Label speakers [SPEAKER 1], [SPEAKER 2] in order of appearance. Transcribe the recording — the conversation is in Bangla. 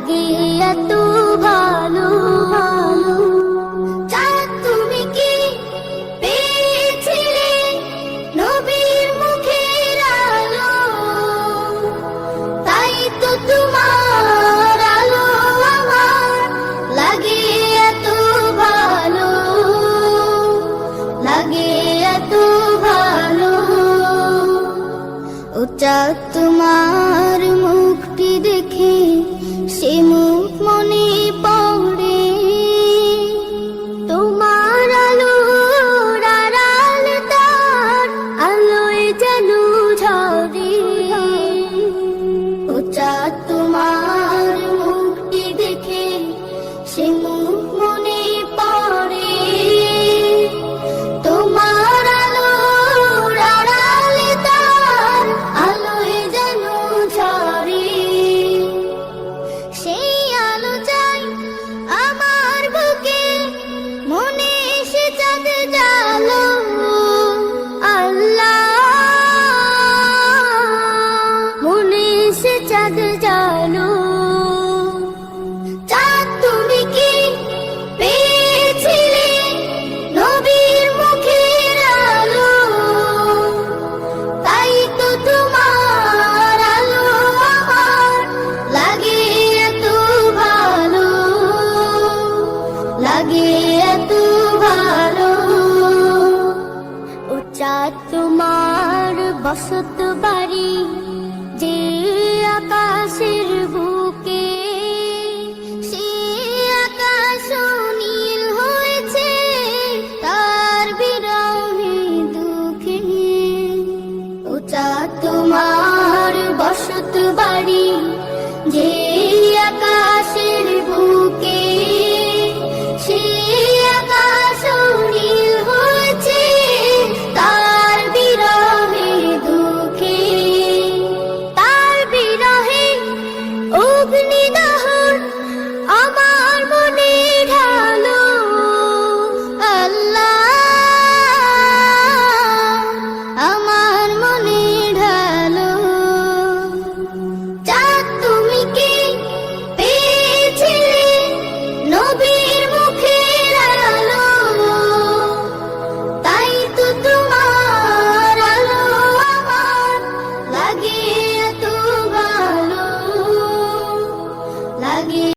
[SPEAKER 1] লাগে এত ভালো। চাঁদ তুমি কি পেয়েছিলে নবীর মুখের আলো, তাই তো তোমার আলো আমার লাগে এত ভালো, লাগে এত ভালো। ও চাঁদ তোমার মুখটি দেখে সে মুখ মনে পড়ে, তোমার আলোর আড়াল তার আলোয় যেন ঝরে। ও চাঁদ তোমার মুখটি দেখে সে মুখ মনে পড়ে, তোমার আলোর আড়াল তার আলোয় যেন ঝরে। সেই আলো চাই আমার বুকে, মনে এসে চাঁদ জালো। আল্লাহ, মনে এসে চাঁদ জালো। চাঁদ তুমি কি পেয়েছিলে নবীর মুখের আলো, তাই তো তোমার আলো আমার লাগে এত ভালো, লাগে এত ভালো। ও চাঁদ তোমার বসত বাড়ি যে আকাশের বুকে, সে আকাশ নীল হয়েছে তার বিরহে দুঃখে। ও চাঁদ তোমার বসত বাড়ি যে আকাশের বুকে, সে আকাশ নীল হয়েছে তার বিরহে দুঃখে। তার বিরহে অগ্নিদহন আমার মনে ঢালো। আল্লাহ, আমার মনে ঢালো। চাঁদ তুমি কি পেয়েছিলে নবীর মুখের আলো, তাই তো তোমার আলো আমার লাগে এত ভালো, লাগে।